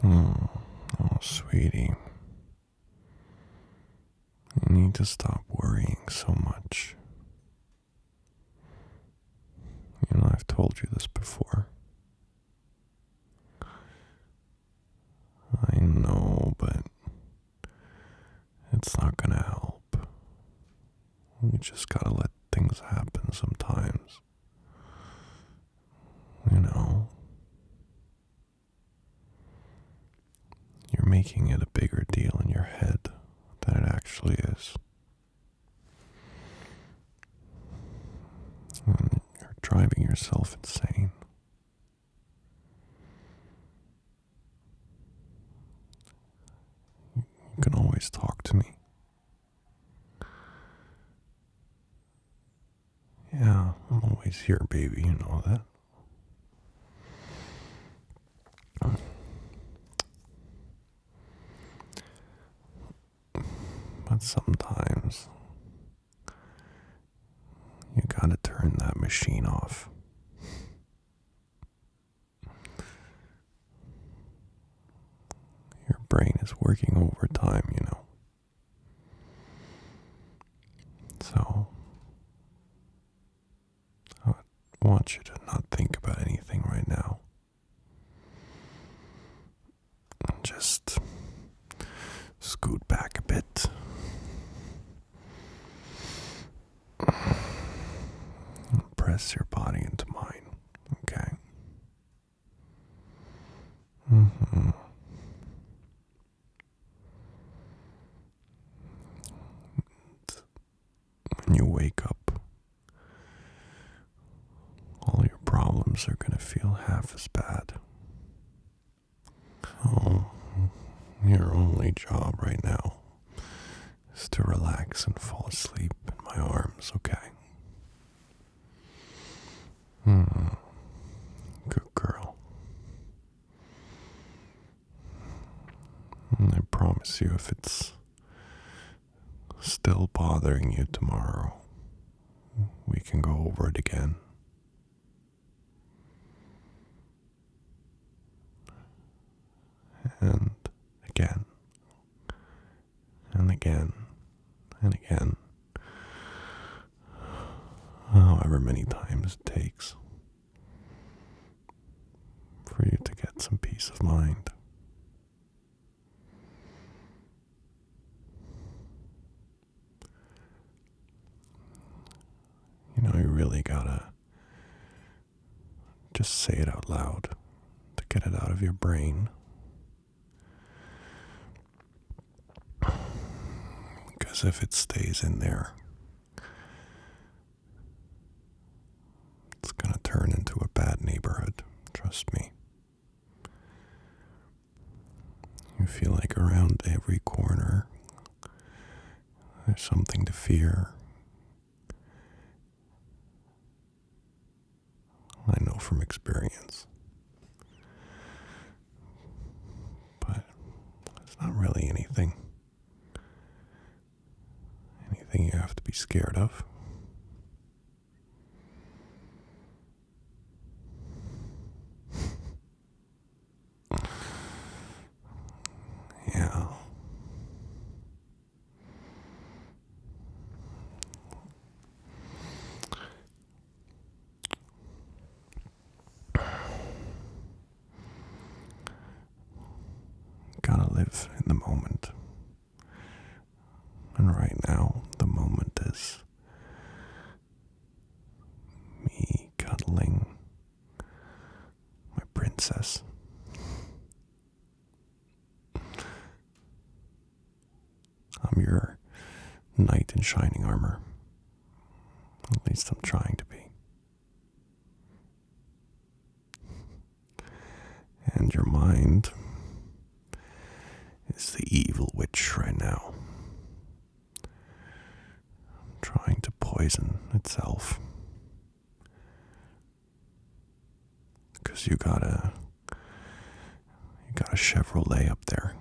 Oh, oh, sweetie. You need to stop worrying so much. You know, I've told you this before. I know, but it's not gonna help. You just gotta let things happen sometimes. You know? You're making it a bigger deal in your head than it actually is. And you're driving yourself insane. You can always talk to me. Yeah, I'm always here, baby, you know that. But sometimes you gotta turn that machine off. Your brain is working overtime, you know. So, I want you to not think about anything right now. Just scoot back a bit. Press your body into mine, okay? Mm-hmm. When you wake up, all your problems are gonna feel half as bad. Oh, your only job right now is to relax and fall asleep in my arms, okay? Good girl. And I promise you, if it's still bothering you tomorrow, we can go over it again. And again. And again. And again. However many times it takes for you to get some peace of mind. You know, you really gotta just say it out loud to get it out of your brain. Because if it stays in there, it's gonna turn into a bad neighborhood. Trust me. You feel like around every corner there's something to fear. I know from experience. But it's not really anything you have to be scared of. Yeah. Gotta live in the moment. And right now, the moment is me cuddling my princess. I'm your knight in shining armor. At least I'm trying to be. And your mind is the evil witch right now, trying to poison itself. Because you got a Chevrolet up there.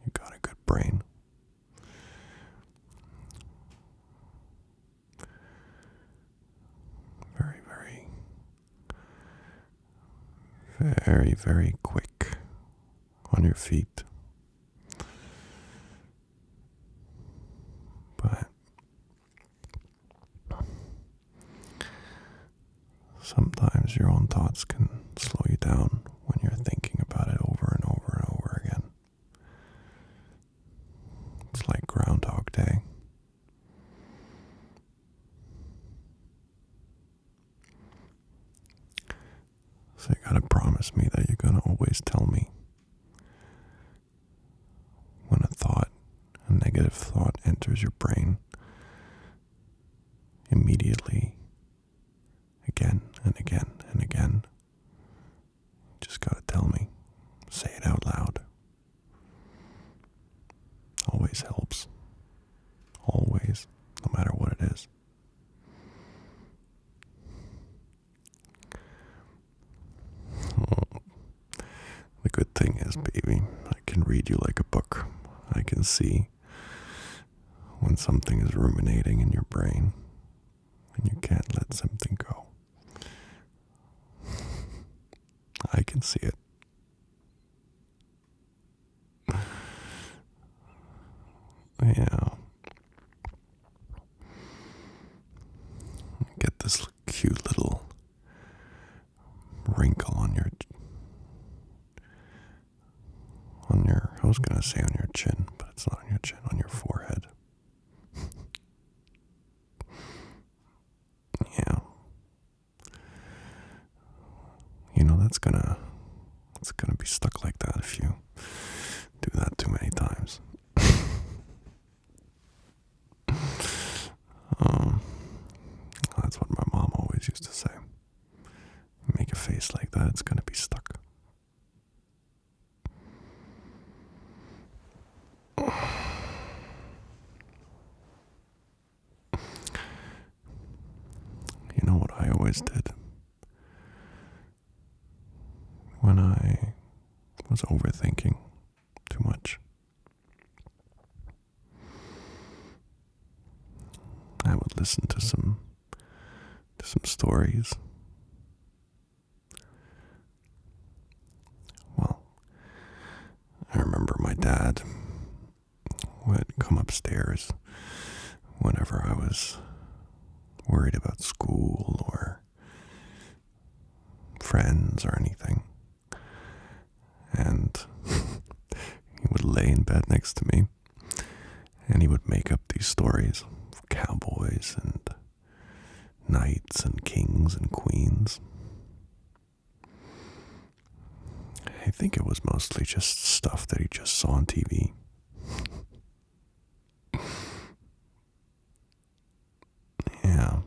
You got a good brain. Very, very, very, very quick on your feet. But sometimes your own thoughts can slow you down when you're thinking about it over and over and over again. It's like Groundhog Day. So you gotta promise me that you're gonna always tell me when a negative thought enters your brain, immediately, again and again and again. You just gotta tell me. Say it out loud. Always helps. Always, no matter what it is. The good thing is, baby, I can read you like a book. I can see when something is ruminating in your brain and you can't let something go. I can see it. Yeah. Get this cute little wrinkle on your, I was going to say on your chin, but it's not on your chin, on your forehead. Yeah. You know, it's gonna be stuck like that if you do that too many times. That's what my mom always used to say. Make a face like that, it's gonna be stuck. You know what I always did when I was overthinking too much? I would listen to some stories. Well, I remember my dad would come upstairs whenever I was worried about school or friends or anything. And he would lay in bed next to me and he would make up these stories of cowboys and knights and kings and queens. I think it was mostly just stuff that he just saw on TV. Yeah.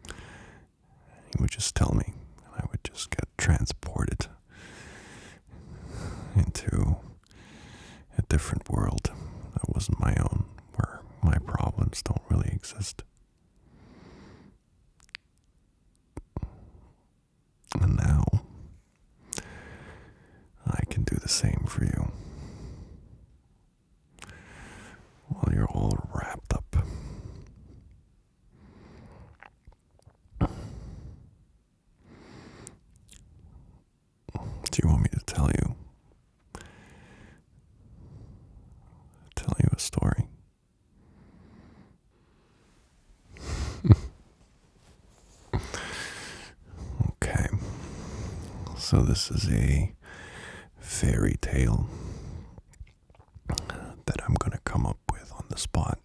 He would just tell me, and I would just get transported into a different world that wasn't my own, where my problems don't really exist. And now, I can do the same for you. While you're all wrapped up. Do you want me to tell you a story? Okay. So this is a fairy tale that I'm going to come up with on the spot,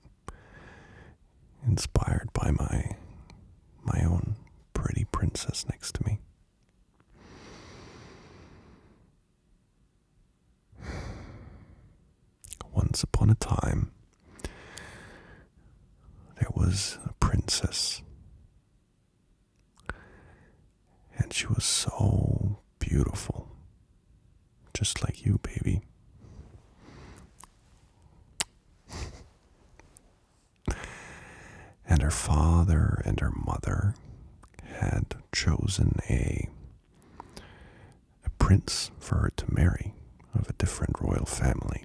inspired by my own pretty princess next to me. Once upon a time, there was a princess, and she was so beautiful, just like you, baby. And her father and her mother had chosen a prince for her to marry of a different royal family.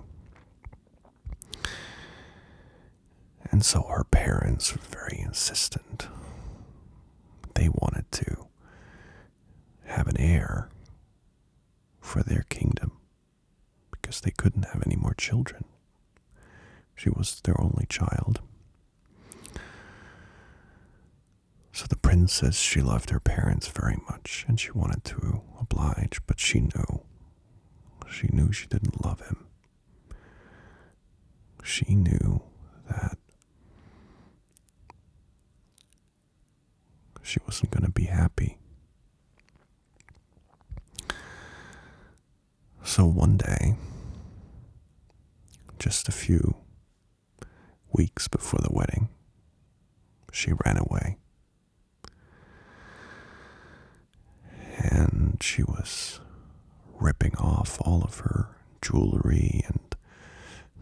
And so her parents were very insistent. They wanted to have an heir for their kingdom because they couldn't have any more children. She was their only child. So the princess, she loved her parents very much, and she wanted to oblige, but she knew she didn't love him. She knew that she wasn't going to be happy. So one day, just a few weeks before the wedding, she ran away. And she was ripping off all of her jewelry and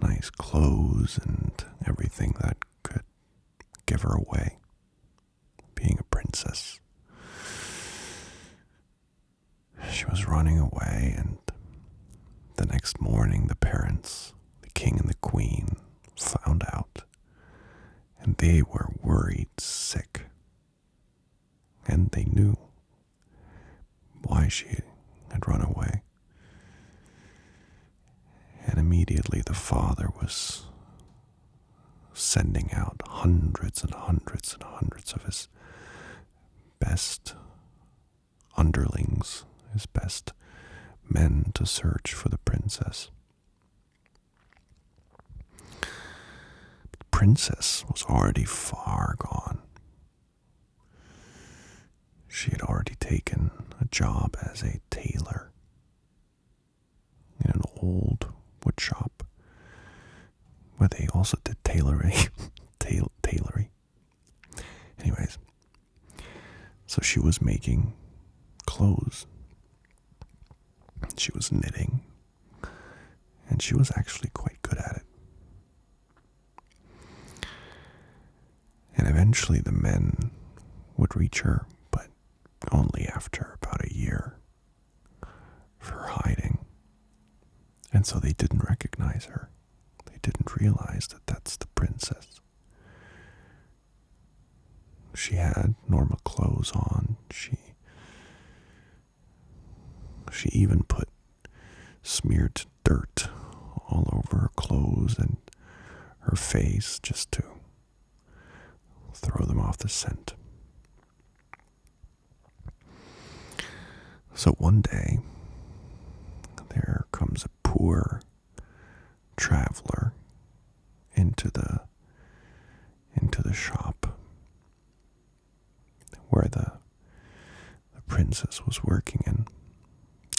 nice clothes and everything that could give her away, being a princess. She was running away, and the next morning the parents, the king and the queen, found out, and they were worried sick, and they knew why she had run away. And immediately the father was sending out hundreds and hundreds and hundreds of his best underlings, his best men to search for the princess. The princess was already far gone. She had already taken a job as a tailor in an old wood shop where they also did tailoring. Anyways, so she was making clothes. She was knitting, and she was actually quite good at it. And eventually the men would reach her, but only after about a year of her hiding. And so they didn't recognize her. They didn't realize that that's the princess. She had normal clothes on. She even put smeared dirt all over her clothes and her face just to throw them off the scent. So one day, there comes a poor traveler into the shop where the princess was working in,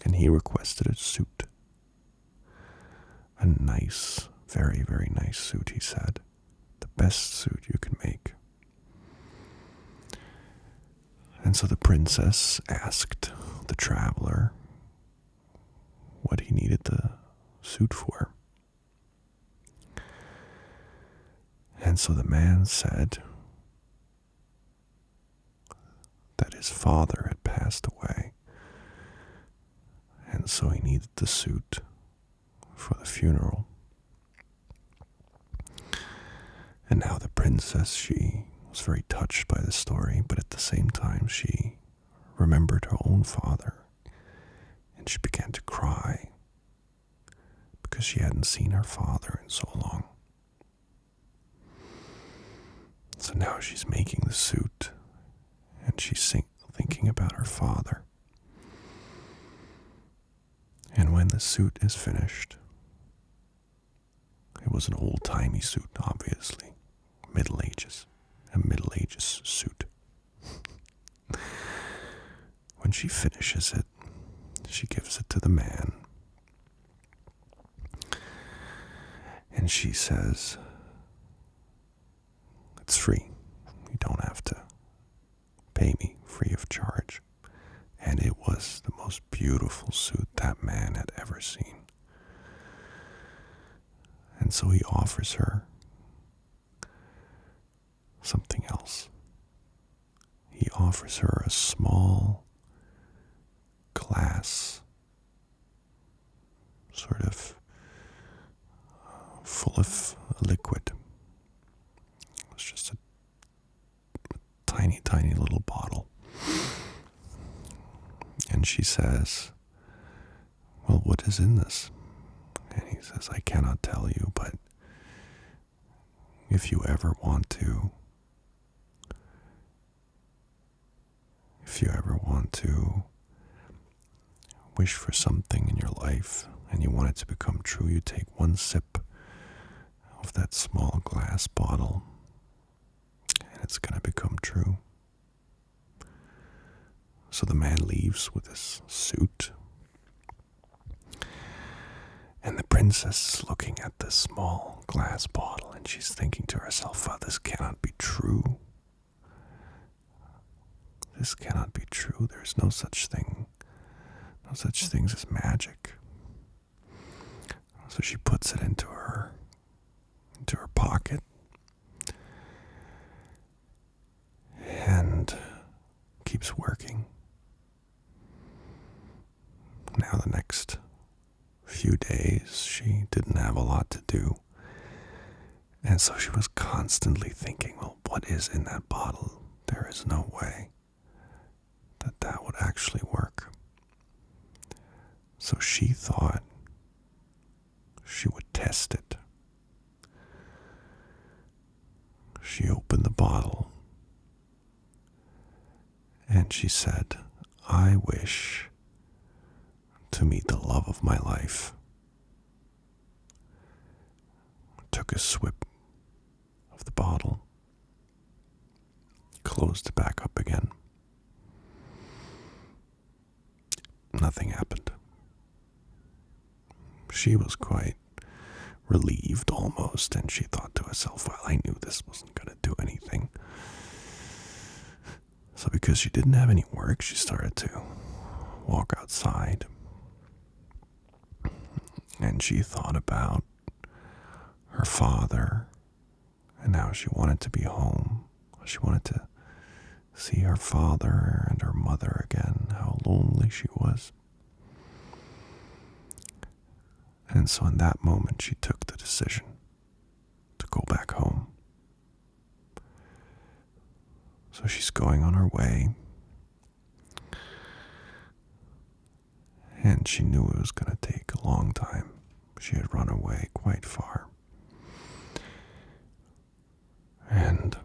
and he requested a suit. A nice, very, very nice suit, he said. The best suit you can make. And so the princess asked the traveler what he needed the suit for. And so the man said that his father had passed away, and so he needed the suit for the funeral. And now the princess, she was very touched by the story, but at the same time she remembered her own father, and she began to cry because she hadn't seen her father in so long. So now she's making the suit, and she's thinking about her father. And when the suit is finished, it was an old-timey suit, obviously. Middle Ages. A Middle Ages suit. When she finishes it, she gives it to the man. And she says, "It's free. You don't have to pay me, free of charge." And it was the most beautiful suit that man had ever seen. And so he offers her something else. He offers her a small glass, sort of full of liquid. It was just a tiny, tiny little bottle. And she says, what is in this? And he says, I cannot tell you, but if you ever want to wish for something in your life and you want it to become true, you take one sip of that small glass bottle and it's going to become true. So the man leaves with his suit, and the princess is looking at this small glass bottle and she's thinking to herself, oh, this cannot be true. This cannot be true. There's no such things as magic. So she puts it into her pocket and keeps working. Now the next few days she didn't have a lot to do, and so she was constantly thinking, well, what is in that bottle? There is no way that would actually work. So she thought she would test it. She opened the bottle and she said, I wish to meet the love of my life. Took a swip of the bottle, closed it back up again. Nothing happened. She was quite relieved almost, and she thought to herself, well, I knew this wasn't going to do anything. So because she didn't have any work, she started to walk outside. And she thought about her father and how she wanted to be home. She wanted to see her father and her mother again, how lonely she was. And so in that moment, she took the decision to go back home. So she's going on her way, and she knew it was going to take a long time. She had run away quite far. And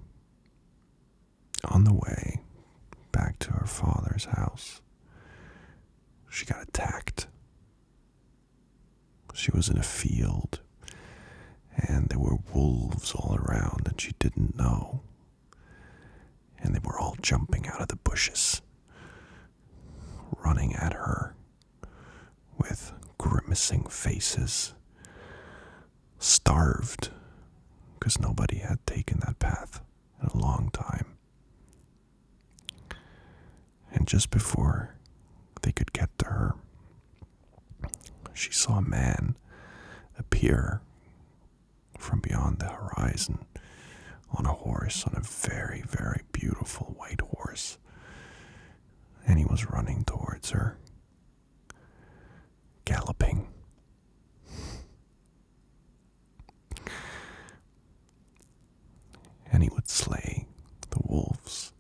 on the way back to her father's house, she got attacked. She was in a field, and there were wolves all around, and she didn't know. And they were all jumping out of the bushes, running at her with grimacing faces, starved, because nobody had taken that path in a long time. And just before they could get to her, she saw a man appear from beyond the horizon on a horse, on a very, very beautiful white horse. And he was running towards her, galloping. And he would slay the wolves.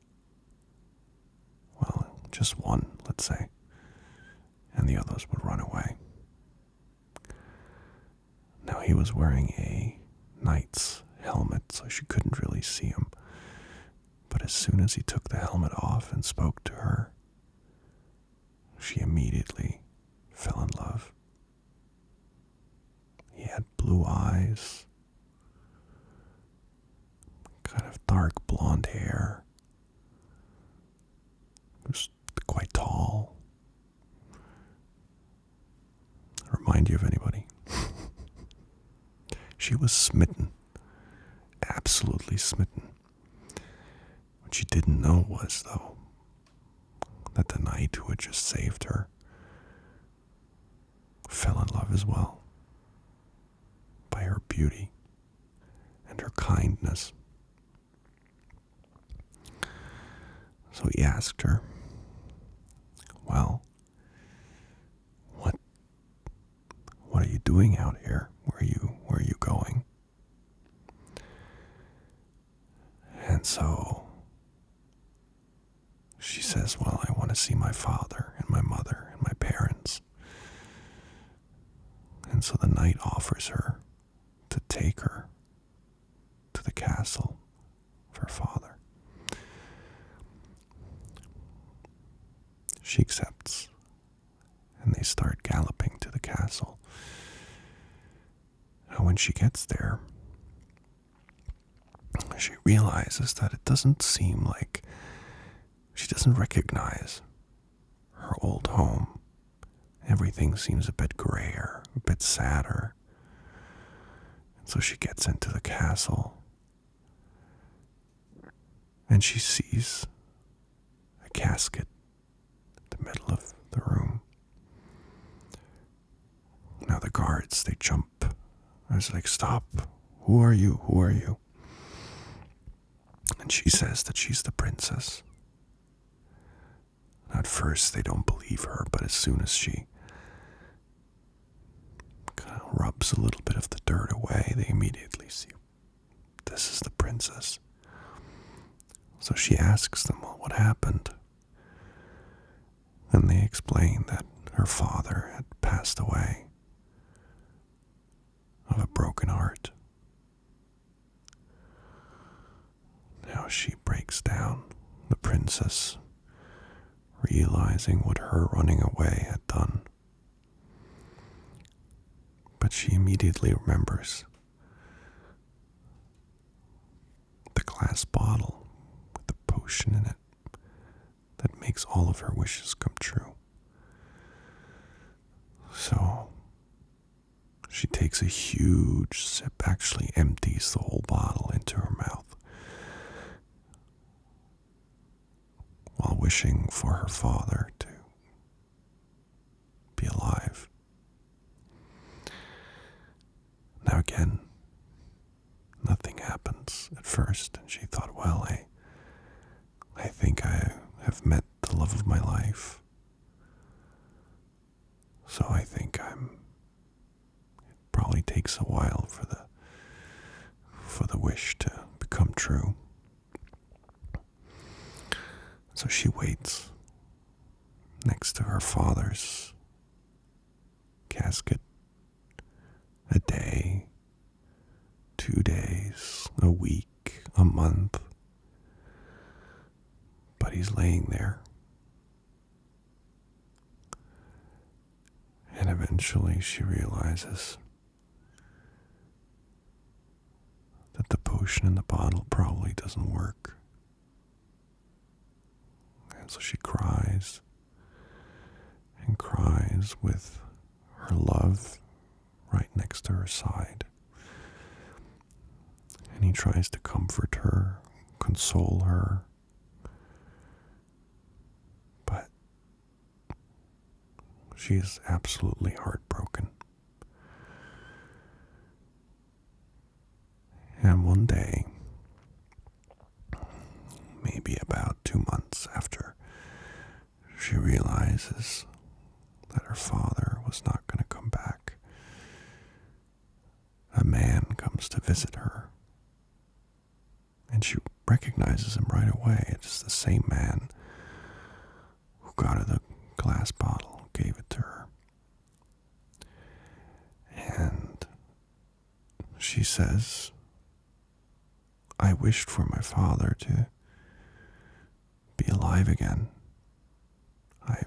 Well, just one, let's say. And the others would run away. Now he was wearing a knight's helmet, so she couldn't really see him. But as soon as he took the helmet off and spoke to her, she immediately fell in love. He had blue eyes, kind of dark blonde hair. He was quite tall. Remind you of anybody? She was smitten, absolutely smitten. What she didn't know was, though, that the knight who had just saved her fell in love as well by her beauty and her kindness. So he asked her, well, what are you doing out here? Where are you going? And so she says, well, I want to see my father and my mother and my parents. And so the knight offers her to take her to the castle of her father. She accepts, and they start galloping to the castle. And when she gets there, she realizes that it doesn't seem like she doesn't recognize her old home. Everything seems a bit grayer, a bit sadder. And so she gets into the castle, and she sees a casket in the middle of the room. Now the guards, they jump. I was like, stop. Who are you? Who are you? And she says that she's the princess. At first, they don't believe her, but as soon as she kind of rubs a little bit of the dirt away, they immediately see, this is the princess. So she asks them, well, what happened? And they explain that her father had passed away of a broken heart. Now she breaks down, the princess, realizing what her running away had done. But she immediately remembers the glass bottle with the potion in it that makes all of her wishes come true. So she takes a huge sip, actually empties the whole bottle into her mouth, while wishing for her father to be alive. Now again, nothing happens at first, and she thought, well, I think I have met the love of my life. So I think it probably takes a while for the wish to become true. So she waits next to her father's casket a day, 2 days, a week, a month. But he's laying there. And eventually she realizes that the potion in the bottle probably doesn't work. And so she cries and cries with her love right next to her side. And he tries to comfort her, console her. But she is absolutely heartbroken. And one day, maybe about 2 months after she realizes that her father was not going to come back, a man comes to visit her. And she recognizes him right away. It's the same man who got her the glass bottle, gave it to her. And she says, I wished for my father to be alive again. I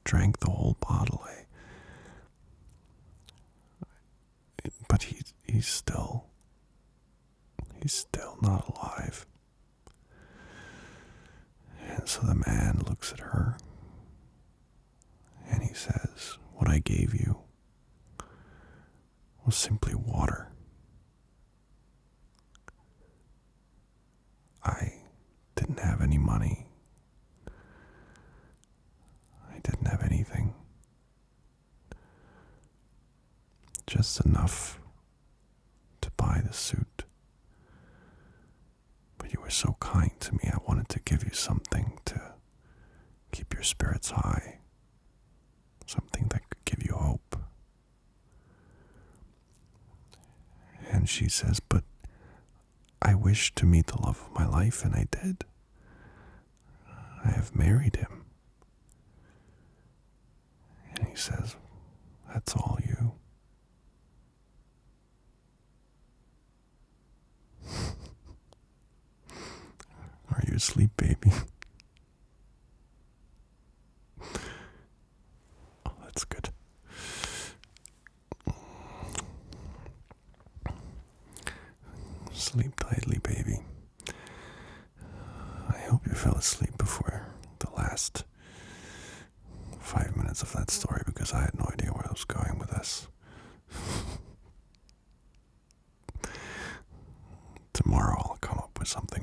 drank the whole bottle. But he's still not alive. And so the man looks at her and he says, what I gave you was simply water. I didn't have any money. I didn't have anything. Just enough to buy the suit. But you were so kind to me, I wanted to give you something to keep your spirits high. Something that could give you hope. And she says, but I wished to meet the love of my life, and I did. I have married him. And he says, that's all you. Are you asleep, baby? Oh, that's good. Sleep tightly, baby. I hope you fell asleep before the last 5 minutes of that story, because I had no idea where I was going with this. Tomorrow I'll come up with something